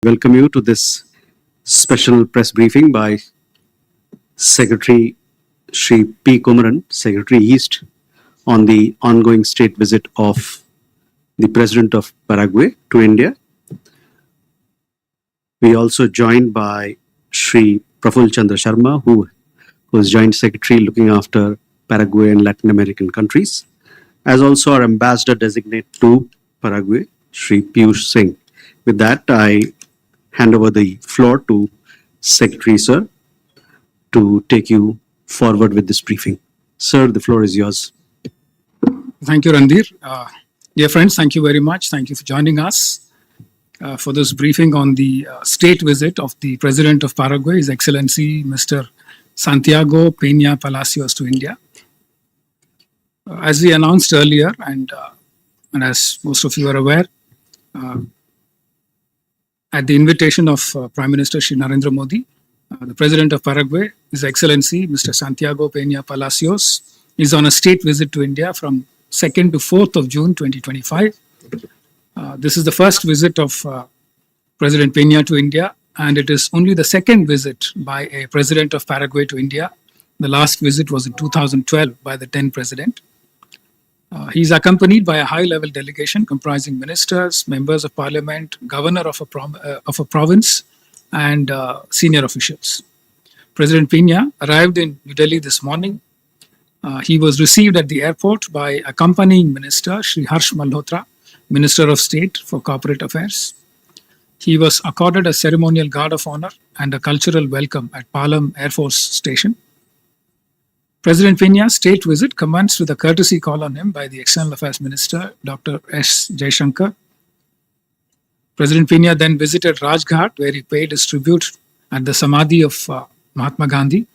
Welcome you to this special press briefing by Secretary Shri P. Kumaran, Secretary East, on the ongoing state visit of the President of Paraguay to India. We also joined by Shri Praful Chandra Sharma, who was Joint Secretary looking after Paraguay and Latin American countries, as also our Ambassador Designate to Paraguay, Shri Piyush Singh. With that, I hand over the floor to Secretary Sir to take you forward with this briefing. Sir, the floor is yours. Thank you, Randhir. Dear friends, thank you very much. Thank you for joining us for this briefing on the state visit of the President of Paraguay, His Excellency Mr. Santiago Peña Palacios to India. As we announced earlier, and as most of you are aware, at the invitation of Prime Minister Shri Narendra Modi, the President of Paraguay, His Excellency Mr. Santiago Peña Palacios, is on a state visit to India from 2nd to 4th of June 2025. This is the first visit of President Peña to India, and it is only the second visit by a President of Paraguay to India. The last visit was in 2012 by the then President. He is accompanied by a high-level delegation comprising ministers, members of parliament, governor of a province, and senior officials. President Peña arrived in New Delhi this morning. He was received at the airport by accompanying minister Shri Harsh Malhotra, Minister of State for Corporate Affairs. He was accorded a ceremonial guard of honor and a cultural welcome at Palam Air Force Station. President Peña's state visit commenced with a courtesy call on him by the External Affairs Minister, Dr. S. Jaishankar. President Peña then visited Rajghat, where he paid his tribute at the Samadhi of Mahatma Gandhi,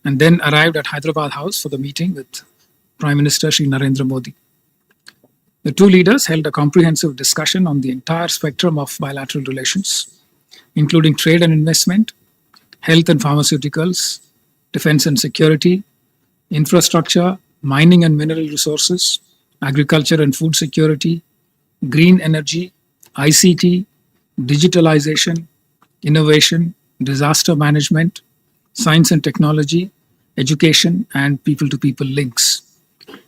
and then arrived at Hyderabad House for the meeting with Prime Minister Shri Narendra Modi. The two leaders held a comprehensive discussion on the entire spectrum of bilateral relations, including trade and investment, health and pharmaceuticals, defense and security, infrastructure, mining and mineral resources, agriculture and food security, green energy, ICT, digitalization, innovation, disaster management, science and technology, education, and people-to-people links.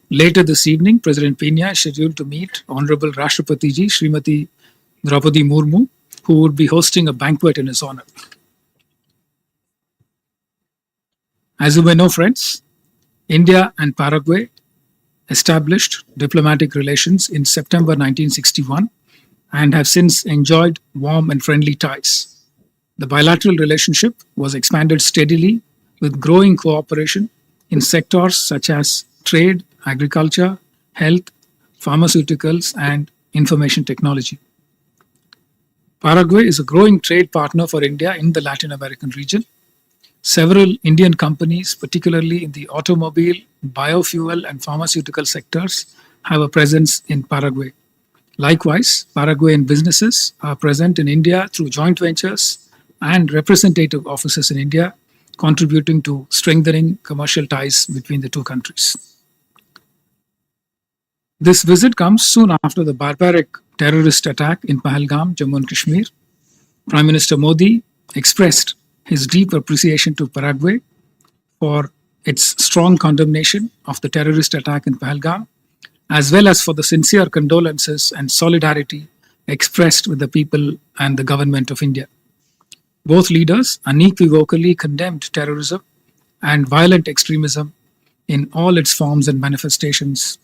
Later this evening, President Peña is scheduled to meet Honorable Rashtrapati Ji, Srimati Draupadi Murmu, who would be hosting a banquet in his honor. As you may know, friends, India and Paraguay established diplomatic relations in September 1961 and have since enjoyed warm and friendly ties. The bilateral relationship was expanded steadily with growing cooperation in sectors such as trade, agriculture, health, pharmaceuticals, and information technology. Paraguay is a growing trade partner for India in the Latin American region. Several Indian companies, particularly in the automobile, biofuel, and pharmaceutical sectors, have a presence in Paraguay. Likewise, Paraguayan businesses are present in India through joint ventures and representative offices in India, contributing to strengthening commercial ties between the two countries. This visit comes soon after the barbaric terrorist attack in Pahalgam, Jammu and Kashmir. Prime Minister Modi expressed his deep appreciation to Paraguay for its strong condemnation of the terrorist attack in Pahalgam, as well as for the sincere condolences and solidarity expressed with the people and the government of India. Both leaders unequivocally condemned terrorism and violent extremism in all its forms and manifestations.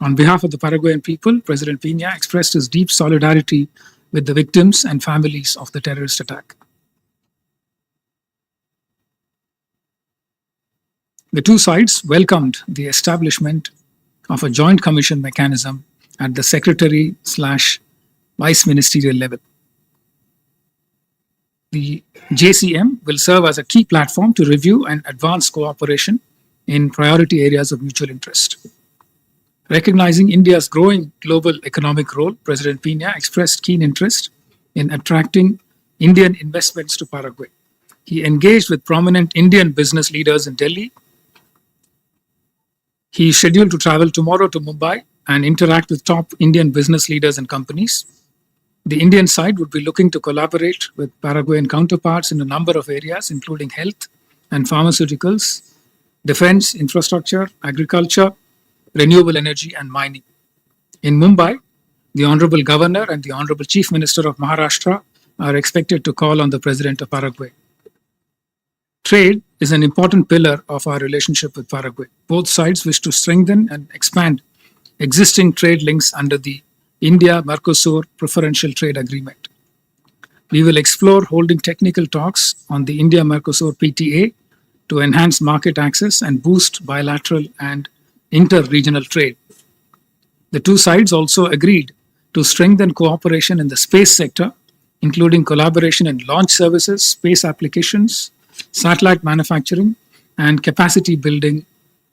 On behalf of the Paraguayan people, President Peña expressed his deep solidarity with the victims and families of the terrorist attack. The two sides welcomed the establishment of a joint commission mechanism at the secretary/vice ministerial level. The JCM will serve as a key platform to review and advance cooperation in priority areas of mutual interest. Recognizing India's growing global economic role, President Peña expressed keen interest in attracting Indian investments to Paraguay. He engaged with prominent Indian business leaders in Delhi. He is scheduled to travel tomorrow to Mumbai and interact with top Indian business leaders and companies. The Indian side would be looking to collaborate with Paraguayan counterparts in a number of areas, including health and pharmaceuticals, defense, infrastructure, agriculture, renewable energy, and mining. In Mumbai, the Honorable Governor and the Honorable Chief Minister of Maharashtra are expected to call on the President of Paraguay. Trade is an important pillar of our relationship with Paraguay. Both sides wish to strengthen and expand existing trade links under the India-Mercosur Preferential Trade Agreement. We will explore holding technical talks on the India-Mercosur PTA to enhance market access and boost bilateral and inter-regional trade. The two sides also agreed to strengthen cooperation in the space sector, including collaboration in launch services, space applications, satellite manufacturing, and capacity building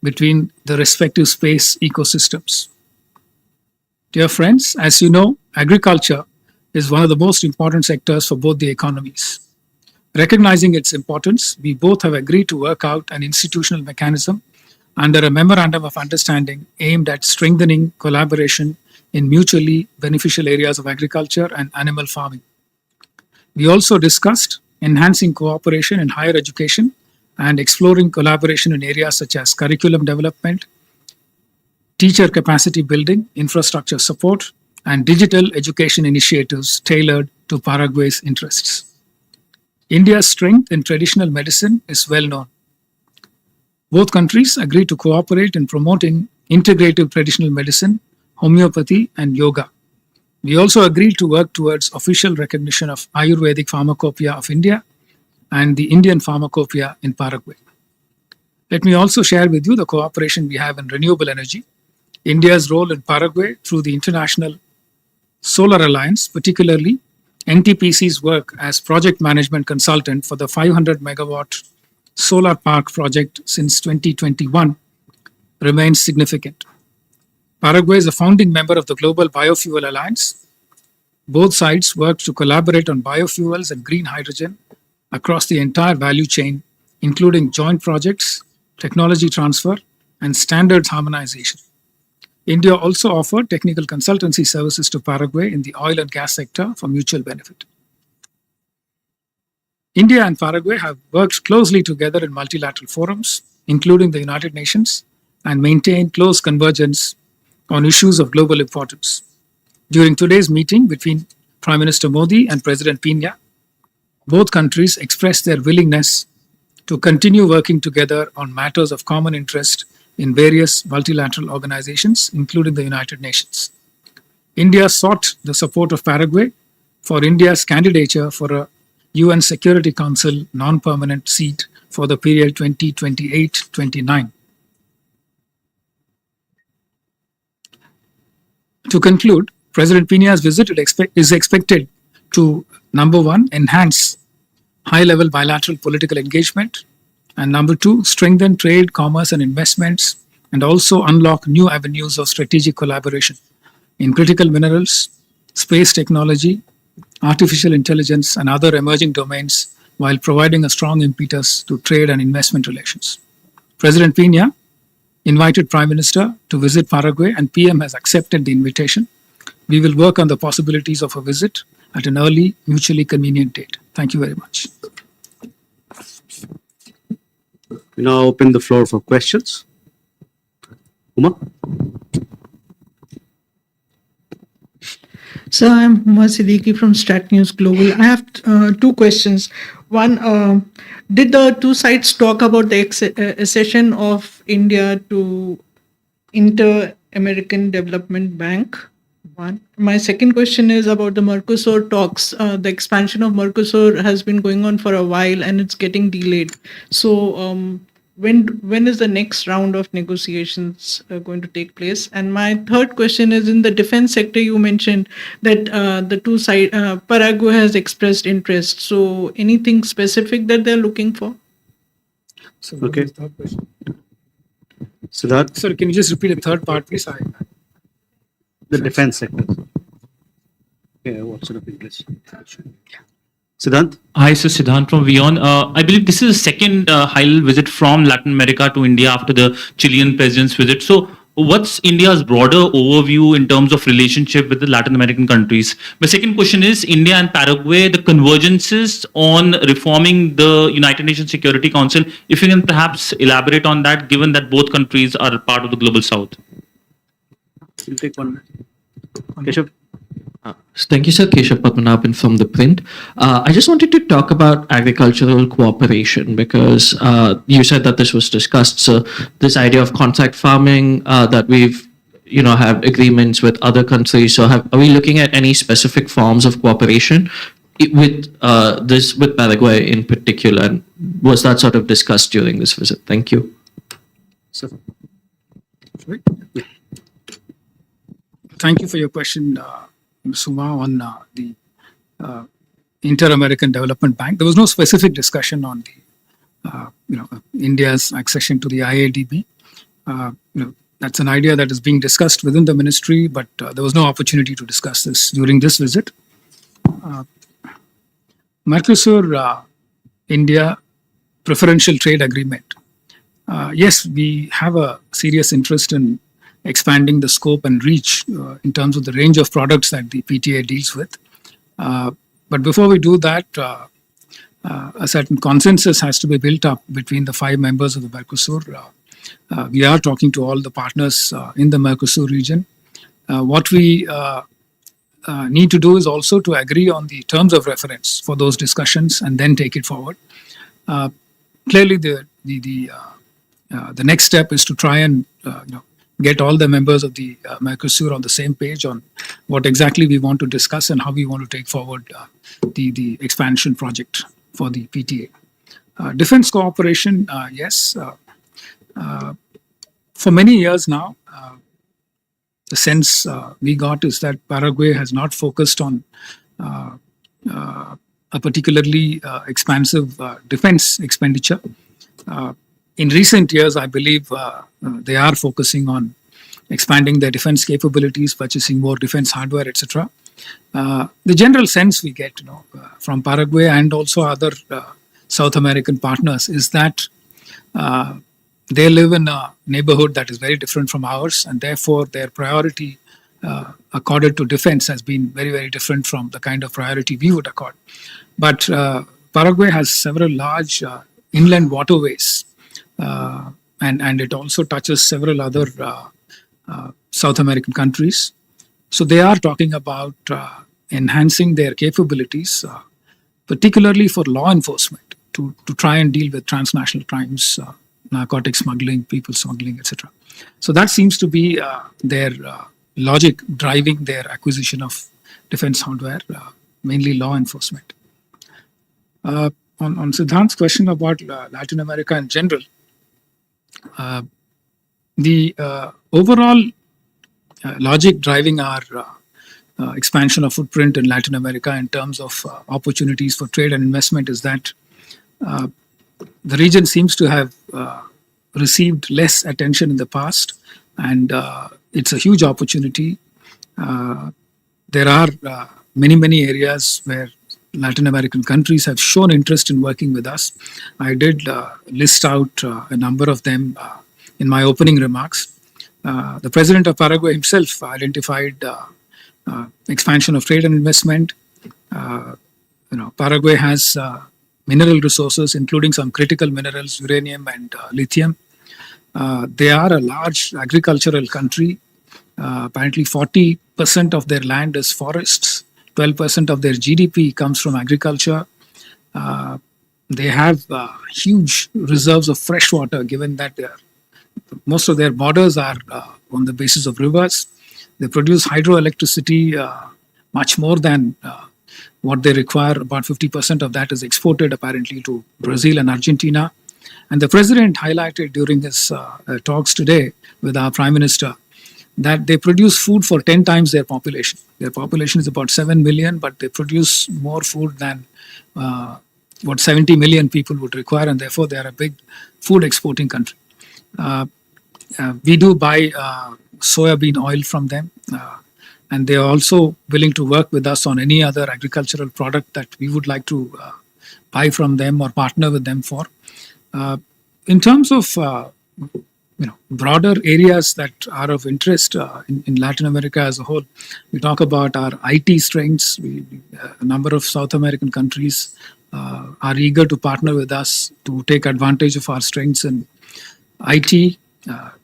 between the respective space ecosystems. Dear friends, as you know, agriculture is one of the most important sectors for both the economies. Recognizing its importance, we both have agreed to work out an institutional mechanism under a memorandum of understanding aimed at strengthening collaboration in mutually beneficial areas of agriculture and animal farming. We also discussed enhancing cooperation in higher education and exploring collaboration in areas such as curriculum development, teacher capacity building, infrastructure support, and digital education initiatives tailored to Paraguay's interests. India's strength in traditional medicine is well known. Both countries agreed to cooperate in promoting integrative traditional medicine, homeopathy, and yoga. We also agreed to work towards official recognition of Ayurvedic Pharmacopoeia of India and the Indian Pharmacopoeia in Paraguay. Let me also share with you the cooperation we have in renewable energy. India's role in Paraguay through the International Solar Alliance, particularly NTPC's work as project management consultant for the 500 megawatt solar park project since 2021, remains significant. Paraguay is a founding member of the Global Biofuel Alliance. Both sides work to collaborate on biofuels and green hydrogen across the entire value chain, including joint projects, technology transfer, and standards harmonization. India also offered technical consultancy services to Paraguay in the oil and gas sector for mutual benefit. India and Paraguay have worked closely together in multilateral forums, including the United Nations, and maintained close convergence on issues of global importance. During today's meeting between Prime Minister Modi and President Peña, both countries expressed their willingness to continue working together on matters of common interest in various multilateral organizations, including the United Nations. India sought the support of Paraguay for India's candidature for a UN Security Council non-permanent seat for the period 2028-29. To conclude, President Peña's visit is expected to, number one, enhance high-level bilateral political engagement, and number two, strengthen trade, commerce, and investments, and also unlock new avenues of strategic collaboration in critical minerals, space technology, artificial intelligence, and other emerging domains, while providing a strong impetus to trade and investment relations. President Peña invited Prime Minister to visit Paraguay, and PM has accepted the invitation. We will work on the possibilities of a visit at an early, mutually convenient date. Thank you very much. We now open the floor for questions. Uma? So I'm Uma Siddiqui from Strat News Global. I have two questions. One, did the two sides talk about the accession of India to Inter-American Development Bank? One. My second question is about the Mercosur talks. The expansion of Mercosur has been going on for a while and it's getting delayed. So when is the next round of negotiations going to take place? And my third question is, in the defense sector, you mentioned that the two sides, Paraguay has expressed interest. So anything specific that they're looking for? So Okay. what is the third question? Siddharth, Sir, can you just repeat the third part, please? the defense sector. Okay, what sort of interest? Siddharth? Hi, so Siddhant from Vion. I believe this is the second high-level visit from Latin America to India after the Chilean president's visit. So, what's India's broader overview in terms of relationship with the Latin American countries? My second question is India and Paraguay, the convergences on reforming the United Nations Security Council. If you can perhaps elaborate on that, given that both countries are part of the global south. We'll take one. Keshav? Thank you, sir. Keshav Padmanabhan from The Print. I just wanted to talk about agricultural cooperation because you said that this was discussed. So this idea of contract farming that we've, have agreements with other countries. So are we looking at any specific forms of cooperation with with Paraguay in particular? And was that sort of discussed during this visit? Thank you. Sir. Thank you for your question, Suma, on the Inter-American Development Bank. There was no specific discussion on the, India's accession to the IADB. That's an idea that is being discussed within the ministry, but there was no opportunity to discuss this during this visit. Mercosur, India preferential trade agreement. Yes, we have a serious interest in expanding the scope and reach in terms of the range of products that the PTA deals with. But before we do that, a certain consensus has to be built up between the 5 members of the Mercosur. We are talking to all the partners in the Mercosur region. What we need to do is also to agree on the terms of reference for those discussions and then take it forward. Clearly, the next step is to try and get all the members of the Mercosur on the same page on what exactly we want to discuss and how we want to take forward the expansion project for the PTA. Defense cooperation, yes. For many years now, the sense we got is that Paraguay has not focused on a particularly expansive defense expenditure. In recent years, I believe they are focusing on expanding their defense capabilities, purchasing more defense hardware, etc. The general sense we get, from Paraguay and also other South American partners is that they live in a neighborhood that is very different from ours, and therefore their priority accorded to defense has been very, very different from the kind of priority we would accord. But Paraguay has several large inland waterways, and it also touches several other South American countries. So they are talking about enhancing their capabilities, particularly for law enforcement, to try and deal with transnational crimes, narcotic smuggling, people smuggling, etc. So that seems to be their logic driving their acquisition of defense hardware, mainly law enforcement. On Siddhant's question about Latin America in general, the overall logic driving our expansion of footprint in Latin America in terms of opportunities for trade and investment is that the region seems to have received less attention in the past, and it's a huge opportunity. There are many areas where Latin American countries have shown interest in working with us. I did list out a number of them in my opening remarks. The president of Paraguay himself identified expansion of trade and investment. Paraguay has mineral resources, including some critical minerals, uranium and lithium. They are a large agricultural country. Apparently 40% of their land is forests. 12% of their GDP comes from agriculture. They have huge reserves of fresh water, given that most of their borders are on the basis of rivers. They produce hydroelectricity much more than what they require. About 50% of that is exported apparently to Brazil and Argentina. And the president highlighted during his talks today with our Prime Minister that they produce food for 10 times their population. Their population is about 7 million, but they produce more food than what 70 million people would require, and therefore they are a big food exporting country. We do buy soybean oil from them, and they are also willing to work with us on any other agricultural product that we would like to buy from them or partner with them for. In terms of broader areas that are of interest in Latin America as a whole. We talk about our IT strengths. A number of South American countries are eager to partner with us to take advantage of our strengths in IT,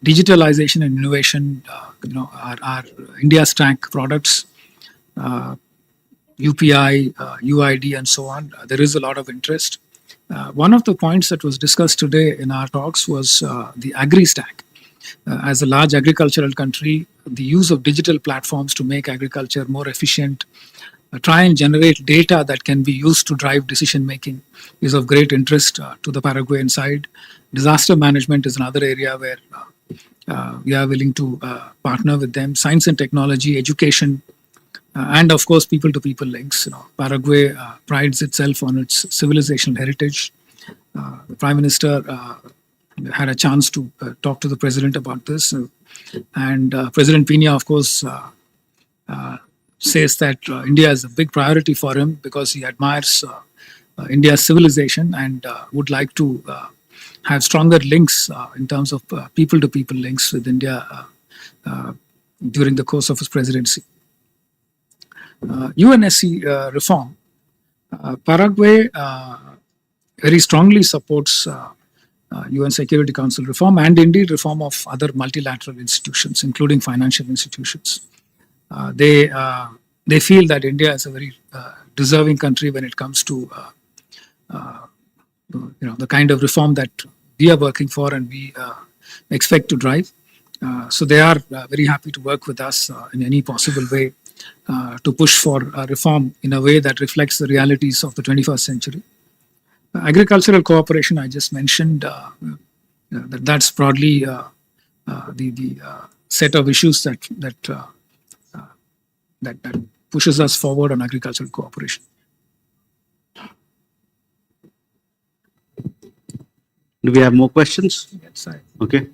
digitalization and innovation. Our India Stack products, UPI, UID, and so on. There is a lot of interest. One of the points that was discussed today in our talks was the agri-stack. As a large agricultural country, the use of digital platforms to make agriculture more efficient, try and generate data that can be used to drive decision making is of great interest to the Paraguayan side. Disaster management is another area where we are willing to partner with them. Science and technology, education, and of course, people-to-people links. Paraguay prides itself on its civilizational heritage. The Prime Minister had a chance to talk to the President about this, and President Peña, of course, says that India is a big priority for him because he admires India's civilization and would like to have stronger links in terms of people-to-people links with India during the course of his presidency. UNSC reform. Paraguay very strongly supports UN Security Council reform and indeed reform of other multilateral institutions, including financial institutions. They feel that India is a very deserving country when it comes to the kind of reform that we are working for and we expect to drive. So they are very happy to work with us in any possible way to push for reform in a way that reflects the realities of the 21st century. Agricultural cooperation, I just mentioned, that's broadly the set of issues that pushes us forward on agricultural cooperation. Do we have more questions? Yes, Okay.